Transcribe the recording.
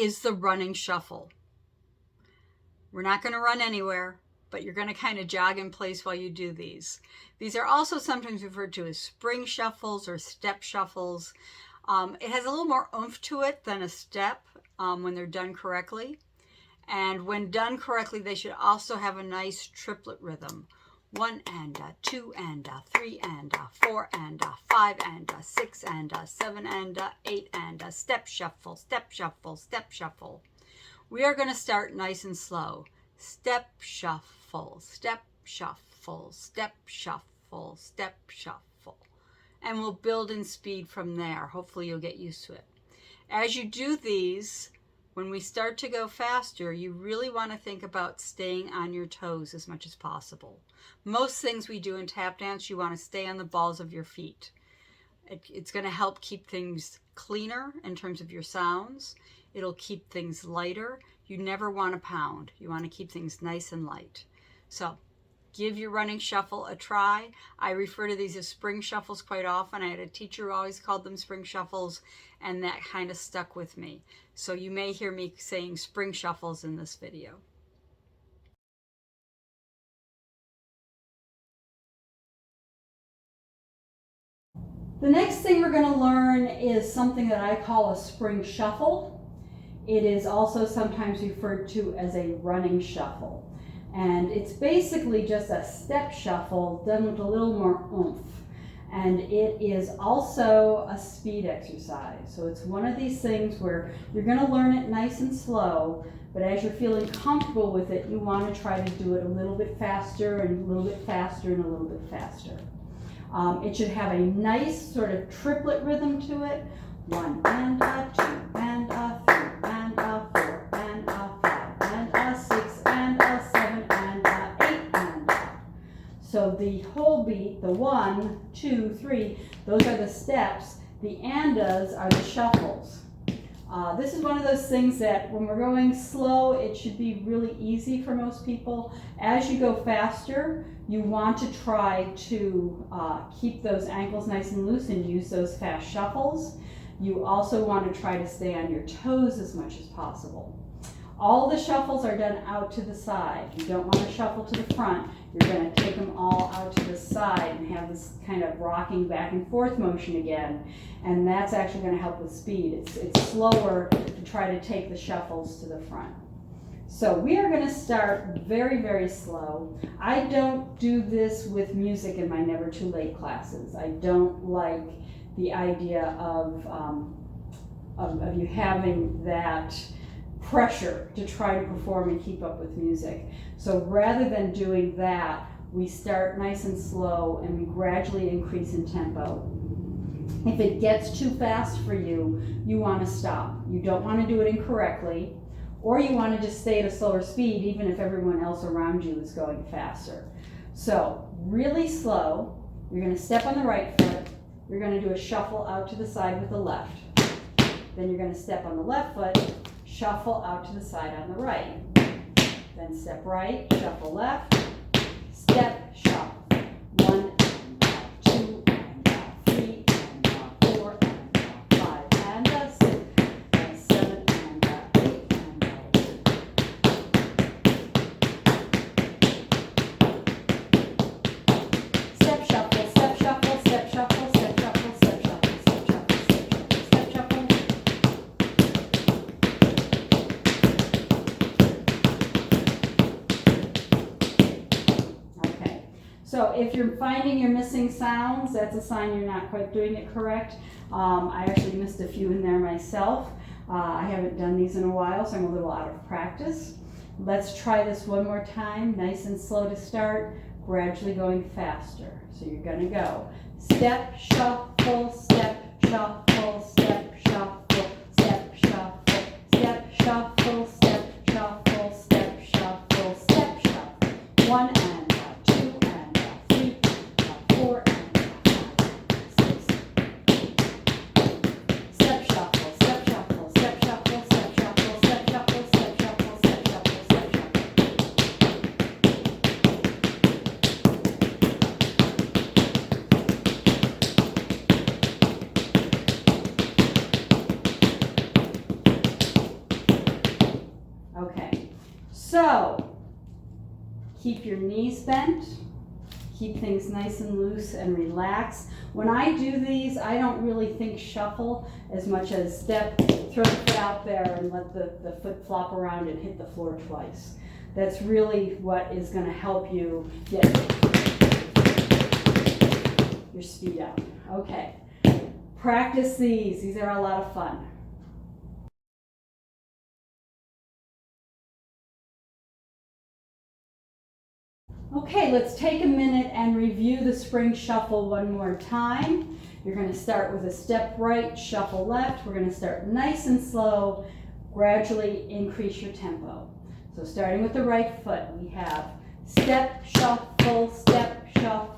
is the running shuffle. We're not going to run anywhere, but you're going to kind of jog in place while you do these. These are also sometimes referred to as spring shuffles or step shuffles. It has a little more oomph to it than a step when they're done correctly. And when done correctly, they should also have a nice triplet rhythm. 1 and a, 2 and a, 3 and a, 4 and a, 5 and a, 6 and a, 7 and a, 8 and a, step shuffle, step shuffle, step shuffle. We are going to start nice and slow. Step shuffle, step shuffle, step shuffle, step shuffle. And we'll build in speed from there. Hopefully you'll get used to it. As you do these, when we start to go faster, you really want to think about staying on your toes as much as possible. Most things we do in tap dance, you want to stay on the balls of your feet. It's going to help keep things cleaner in terms of your sounds. It'll keep things lighter. You never want to pound. You want to keep things nice and light. So give your running shuffle a try. I refer to these as spring shuffles quite often. I had a teacher who always called them spring shuffles, and that kind of stuck with me. So you may hear me saying spring shuffles in this video. The next thing we're going to learn is something that I call a spring shuffle. It is also sometimes referred to as a running shuffle. And it's basically just a step shuffle done with a little more oomph. And it is also a speed exercise. So it's one of these things where you're going to learn it nice and slow, but as you're feeling comfortable with it, you want to try to do it a little bit faster and a little bit faster and a little bit faster. It should have a nice sort of triplet rhythm to it. 1 and a, 2 and a, 3 and a, 4 and a, 5 and a, 6 and a, 7 and a, 8 and a. So the whole beat, the 1, 2, 3, those are the steps. The andas are the shuffles. This is one of those things that when we're going slow, it should be really easy for most people. As you go faster, you want to try to keep those ankles nice and loose and use those fast shuffles. You also want to try to stay on your toes as much as possible. All the shuffles are done out to the side. You don't want to shuffle to the front. You're going to take them all out to the side and have this kind of rocking back and forth motion again. And that's actually going to help with speed. It's slower to try to take the shuffles to the front. So we are going to start very, very slow. I don't do this with music in my Never-2-Late classes. I don't like the idea of you having that pressure to try to perform and keep up with music. So rather than doing that, we start nice and slow and we gradually increase in tempo. If it gets too fast for you, you want to stop. You don't want to do it incorrectly, or you want to just stay at a slower speed even if everyone else around you is going faster. So really slow, you're going to step on the right foot, you're going to do a shuffle out to the side with the left. Then you're going to step on the left foot, shuffle out to the side on the right. Then step right, shuffle left, step, shuffle. 1 and 2 and 3 and 4 and 5 and 6 and 7 and 8 and step shuffle, step shuffle, step shuffle, step shuffle, step shuffle, step shuffle, step shuffle. So if you're finding you're missing sounds, that's a sign you're not quite doing it correct. I actually missed a few in there myself. I haven't done these in a while, so I'm a little out of practice. Let's try this one more time, nice and slow to start, gradually going faster. So you're gonna go step, shuffle, step, shuffle, step, shuffle, step, shuffle, step, shuffle, step, shuffle, step, shuffle, step, shuffle. 1 and 2 and 3 and 4 and 5, 6. Step shuffle, step shuffle, step shuffle, step shuffle, step shuffle, step shuffle, step shuffle, step shuffle. So, keep your knees bent. Keep things nice and loose and relaxed. When I do these, I don't really think shuffle as much as step, throw the foot out there and let the foot flop around and hit the floor twice. That's really what is going to help you get your speed out. Okay, practice these. These are a lot of fun. Okay, let's take a minute and review the spring shuffle one more time. You're going to start with a step right, shuffle left. We're going to start nice and slow, gradually increase your tempo. So starting with the right foot, we have step, shuffle, step, shuffle,